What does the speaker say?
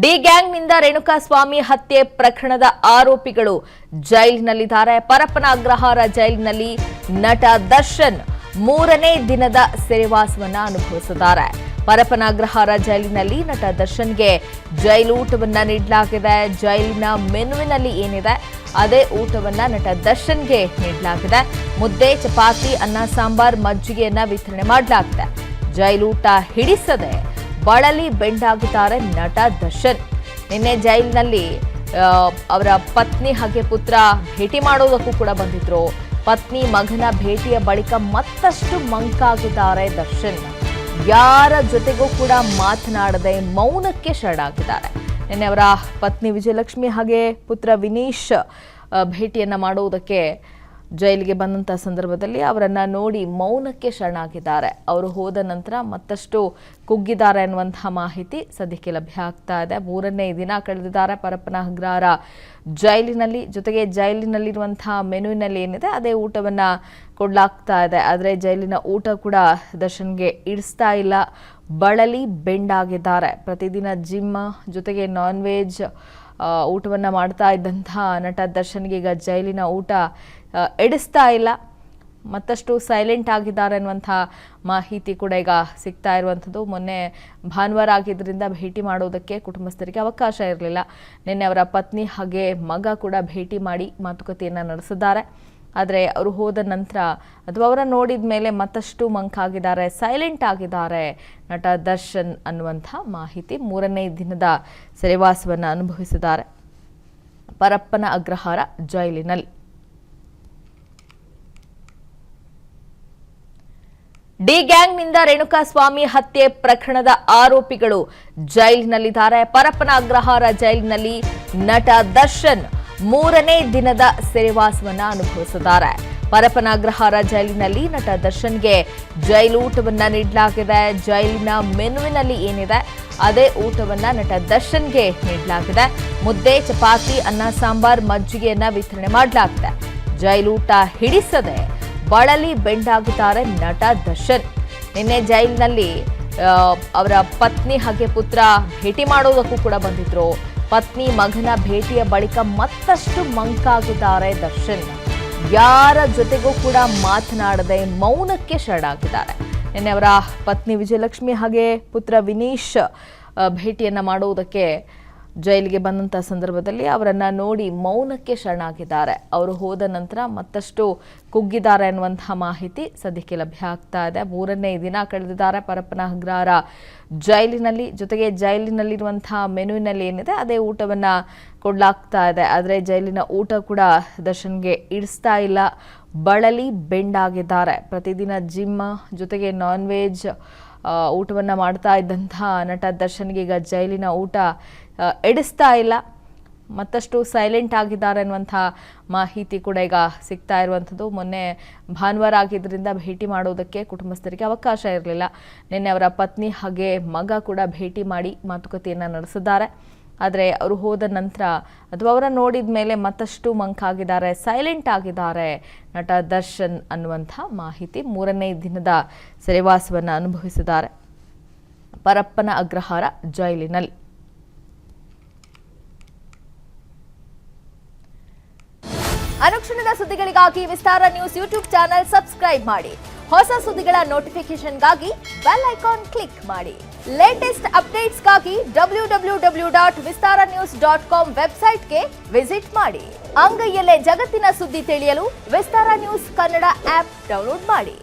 D ಗ್ಯಾಂಗ್ನಿಂದ Renukaswamy ಹತ್ಯೆ ಪ್ರಕರಣದ ಆರೋಪಿಗಳು ಜೈಲಿನಲ್ಲಿದ್ದಾರೆ. ಪರಪ್ಪನ ಅಗ್ರಹಾರ ಜೈಲಿನಲ್ಲಿ ನಟ ದರ್ಶನ್ 3ನೇ ದಿನದ ಸೆರೆವಾಸವನ್ನ ಅನುಭವಿಸಿದ್ದಾರೆ. ಪರಪ್ಪನ ಅಗ್ರಹಾರ ಜೈಲಿನಲ್ಲಿ ನಟ ದರ್ಶನ್ಗೆ ಜೈಲೂಟವನ್ನ ನೀಡಲಾಗಿದೆ. ಜೈಲಿನ ಮೆನುವಿನಲ್ಲಿ ಏನಿದೆ ಅದೇ ಊಟವನ್ನ ನಟ ದರ್ಶನ್ಗೆ ನೀಡಲಾಗಿದೆ. ಮುದ್ದೆ, ಚಪಾತಿ, ಅನ್ನ, ಸಾಂಬಾರ್, ಮಜ್ಜಿಗೆಯನ್ನ ವಿತರಣೆ ಮಾಡಲಾಗಿದೆ. ಜೈಲೂಟ ಹಿಡಿಸದೆ ಬಳಲಿ ಬೆಂಡಾಗಿದ್ದಾರೆ ನಟ ದರ್ಶನ್. ನಿನ್ನೆ ಜೈಲಿನಲ್ಲಿ ಅವರ ಪತ್ನಿ ಹಾಗೆ ಪುತ್ರ ಭೇಟಿ ಮಾಡೋದಕ್ಕೂ ಕೂಡ ಬಂದಿದ್ರು. ಪತ್ನಿ ಮಗನ ಭೇಟಿಯ ಬಳಿಕ ಮತ್ತಷ್ಟು ಮಂಕಾಗಿದ್ದಾರೆ ದರ್ಶನ್. ಯಾರ ಜೊತೆಗೂ ಕೂಡ ಮಾತನಾಡದೆ ಮೌನಕ್ಕೆ ಶರಣಾಗಿದ್ದಾರೆ. ನಿನ್ನೆ ಅವರ ಪತ್ನಿ ವಿಜಯಲಕ್ಷ್ಮಿ ಹಾಗೆ ಪುತ್ರ ವಿನೀಶ್ ಭೇಟಿಯನ್ನ ಮಾಡುವುದಕ್ಕೆ ಜೈಲಿಗೆ ಬಂದಂಥ ಸಂದರ್ಭದಲ್ಲಿ ಅವರನ್ನ ನೋಡಿ ಮೌನಕ್ಕೆ ಶರಣಾಗಿದ್ದಾರೆ. ಅವರು ಹೋದ ನಂತರ ಮತ್ತಷ್ಟು ಕುಗ್ಗಿದ್ದಾರೆ ಅನ್ನುವಂತಹ ಮಾಹಿತಿ ಸದ್ಯಕ್ಕೆ ಲಭ್ಯ ಆಗ್ತಾ ಇದೆ. 3ನೇ ದಿನ ಕಳೆದಿದ್ದಾರೆ ಪರಪ್ಪನ ಅಗ್ರಹಾರ ಜೈಲಿನಲ್ಲಿ. ಜೊತೆಗೆ ಜೈಲಿನಲ್ಲಿರುವಂತಹ ಮೆನುವಿನಲ್ಲಿ ಏನಿದೆ ಅದೇ ಊಟವನ್ನ ಕೊಡಲಾಗ್ತಾ ಇದೆ. ಆದರೆ ಜೈಲಿನ ಊಟ ಕೂಡ ದರ್ಶನ್ಗೆ ಇಡಿಸ್ತಾ ಇಲ್ಲ. ಬಳಲಿ ಬೆಂಡಾಗಿದ್ದಾರೆ. ಪ್ರತಿದಿನ ಜಿಮ್ ಜೊತೆಗೆ ನಾನ್ ವೆಜ್ ಊಟವನ್ನ ಮಾಡ್ತಾ ಇದ್ದಂತಹ ನಟ ದರ್ಶನ್ಗೆ ಈಗ ಜೈಲಿನ ಊಟ ಎಡಿಸ್ತಾ ಇಲ್ಲ. ಮತ್ತಷ್ಟು ಸೈಲೆಂಟ್ ಆಗಿದ್ದಾರೆ ಅನ್ನುವಂಥ ಮಾಹಿತಿ ಕೂಡ ಈಗ ಸಿಗ್ತಾ ಇರುವಂಥದ್ದು. ಮೊನ್ನೆ ಭಾನುವಾರ ಆಗಿದ್ದರಿಂದ ಭೇಟಿ ಮಾಡೋದಕ್ಕೆ ಕುಟುಂಬಸ್ಥರಿಗೆ ಅವಕಾಶ ಇರಲಿಲ್ಲ. ನಿನ್ನೆ ಅವರ ಪತ್ನಿ ಹಾಗೆ ಮಗ ಕೂಡ ಭೇಟಿ ಮಾಡಿ ಮಾತುಕತೆಯನ್ನು ನಡೆಸಿದ್ದಾರೆ. ಆದರೆ ಅವರು ಹೋದ ನಂತರ ಅಥವಾ ಅವರ ನೋಡಿದ ಮೇಲೆ ಮತ್ತಷ್ಟು ಮಂಕಾಗಿದ್ದಾರೆ, ಸೈಲೆಂಟ್ ಆಗಿದ್ದಾರೆ ನಟ ದರ್ಶನ್ ಅನ್ನುವಂಥ ಮಾಹಿತಿ. 3ನೇ ದಿನದ ಸೆರೆವಾಸವನ್ನು ಅನುಭವಿಸಿದ್ದಾರೆ ಪರಪ್ಪನ ಅಗ್ರಹಾರ ಜೈಲಿನಲ್ಲಿ. ಡಿ ಗ್ಯಾಂಗ್ನಿಂದ ರೇಣುಕಾಸ್ವಾಮಿ ಹತ್ಯೆ ಪ್ರಕರಣದ ಆರೋಪಿಗಳು ಜೈಲಿನಲ್ಲಿದ್ದಾರೆ. ಪರಪ್ಪನ ಅಗ್ರಹಾರ ಜೈಲಿನಲ್ಲಿ ನಟ ದರ್ಶನ್ 3ನೇ ದಿನದ ಸೆರೆವಾಸವನ್ನ ಅನುಭವಿಸಿದ್ದಾರೆ. ಪರಪ್ಪನ ಅಗ್ರಹಾರ ಜೈಲಿನಲ್ಲಿ ನಟ ದರ್ಶನ್ಗೆ ಜೈಲೂಟವನ್ನ ನೀಡಲಾಗಿದೆ. ಜೈಲಿನ ಮೆನುವಿನಲ್ಲಿ ಏನಿದೆ ಅದೇ ಊಟವನ್ನ ನಟ ದರ್ಶನ್ಗೆ ನೀಡಲಾಗಿದೆ. ಮುದ್ದೆ, ಚಪಾತಿ, ಅನ್ನ, ಸಾಂಬಾರ್, ಮಜ್ಜಿಗೆಯನ್ನ ವಿತರಣೆ ಮಾಡಲಾಗಿದೆ. ಜೈಲೂಟ ಹಿಡಿಸದೆ ಬಳಲಿ ಬೆಂಡಾಗಿದ್ದಾರೆ ನಟ ದರ್ಶನ್. ನಿನ್ನೆ ಜೈಲಿನಲ್ಲಿ ಅವರ ಪತ್ನಿ ಹಾಗೆ ಪುತ್ರ ಭೇಟಿ ಮಾಡೋದಕ್ಕೂ ಕೂಡ ಬಂದಿದ್ರು. ಪತ್ನಿ ಮಗನ ಭೇಟಿಯ ಬಳಿಕ ಮತ್ತಷ್ಟು ಮಂಕಾಗಿದ್ದಾರೆ ದರ್ಶನ್. ಯಾರ ಜೊತೆಗೂ ಕೂಡ ಮಾತನಾಡದೆ ಮೌನಕ್ಕೆ ಶರಣಾಗಿದ್ದಾರೆ. ನಿನ್ನೆ ಅವರ ಪತ್ನಿ ವಿಜಯಲಕ್ಷ್ಮಿ ಹಾಗೆ ಪುತ್ರ ವಿನೀಶ್ ಭೇಟಿಯನ್ನ ಮಾಡುವುದಕ್ಕೆ ಜೈಲಿಗೆ ಬಂದಂಥ ಸಂದರ್ಭದಲ್ಲಿ ಅವರನ್ನ ನೋಡಿ ಮೌನಕ್ಕೆ ಶರಣಾಗಿದ್ದಾರೆ. ಅವರು ಹೋದ ನಂತರ ಮತ್ತಷ್ಟು ಕುಗ್ಗಿದ್ದಾರೆ ಅನ್ನುವಂತಹ ಮಾಹಿತಿ ಸದ್ಯಕ್ಕೆ ಲಭ್ಯ ಆಗ್ತಾ ಇದೆ. 3ನೇ ದಿನ ಕಳೆದಿದ್ದಾರೆ ಪರಪ್ಪನ ಅಗ್ರಹಾರ ಜೈಲಿನಲ್ಲಿ. ಜೊತೆಗೆ ಜೈಲಿನಲ್ಲಿರುವಂತಹ ಮೆನುವಿನಲ್ಲಿ ಏನಿದೆ ಅದೇ ಊಟವನ್ನ ಕೊಡಲಾಗ್ತಾ ಇದೆ. ಆದರೆ ಜೈಲಿನ ಊಟ ಕೂಡ ದರ್ಶನ್ಗೆ ಇಡಿಸ್ತಾ ಇಲ್ಲ. ಬಳಲಿ ಬೆಂಡಾಗಿದ್ದಾರೆ. ಪ್ರತಿದಿನ ಜಿಮ್ ಜೊತೆಗೆ ನಾನ್ ವೆಜ್ ಊಟವನ್ನ ಮಾಡ್ತಾ ಇದ್ದಂತಹ ನಟ ದರ್ಶನ್ಗೆ ಈಗ ಜೈಲಿನ ಊಟ ಎಡಿಸ್ತಾ ಇಲ್ಲ. ಮತ್ತಷ್ಟು ಸೈಲೆಂಟ್ ಆಗಿದ್ದಾರೆ ಅನ್ನುವಂಥ ಮಾಹಿತಿ ಕೂಡ ಈಗ ಸಿಗ್ತಾ ಇರುವಂಥದ್ದು. ಮೊನ್ನೆ ಭಾನುವಾರ ಆಗಿದ್ದರಿಂದ ಭೇಟಿ ಮಾಡೋದಕ್ಕೆ ಕುಟುಂಬಸ್ಥರಿಗೆ ಅವಕಾಶ ಇರಲಿಲ್ಲ. ನಿನ್ನೆ ಅವರ ಪತ್ನಿ ಹಾಗೆ ಮಗ ಕೂಡ ಭೇಟಿ ಮಾಡಿ ಮಾತುಕತೆಯನ್ನು ನಡೆಸಿದ್ದಾರೆ. ಆದರೆ ಅವರು ಹೋದ ನಂತರ ಅಥವಾ ಅವರ ನೋಡಿದ ಮೇಲೆ ಮತ್ತಷ್ಟು ಮಂಕಾಗಿದ್ದಾರೆ, ಸೈಲೆಂಟ್ ಆಗಿದ್ದಾರೆ ನಟ ದರ್ಶನ್ ಅನ್ನುವಂಥ ಮಾಹಿತಿ. 3ನೇ ದಿನದ ಸೆರೆವಾಸವನ್ನು ಅನುಭವಿಸಿದ್ದಾರೆ ಪರಪ್ಪನ ಅಗ್ರಹಾರ ಜೈಲಿನಲ್ಲಿ. ಅನುಕ್ಷಣದ ಸುದ್ದಿಗಳಿಗಾಗಿ ವಿಸ್ತಾರ ನ್ಯೂಸ್ ಯೂಟ್ಯೂಬ್ ಚಾನೆಲ್ ಸಬ್ಸ್ಕ್ರೈಬ್ ಮಾಡಿ. ಹೊಸ ಸುದ್ದಿಗಳ ನೋಟಿಫಿಕೇಶನ್ಗಾಗಿ ಬೆಲ್ ಐಕಾನ್ ಕ್ಲಿಕ್ ಮಾಡಿ. ಲೇಟೆಸ್ಟ್ ಅಪ್ಡೇಟ್ಸ್ಗಾಗಿ www.vistaranews.com ವೆಬ್ಸೈಟ್ಗೆ ವಿಸಿಟ್ ಮಾಡಿ. ಅಂಗೈಯಲ್ಲೇ ಜಗತ್ತಿನ ಸುದ್ದಿ ತಿಳಿಯಲು ವಿಸ್ತಾರ ನ್ಯೂಸ್ ಕನ್ನಡ ಆಪ್ ಡೌನ್ಲೋಡ್ ಮಾಡಿ.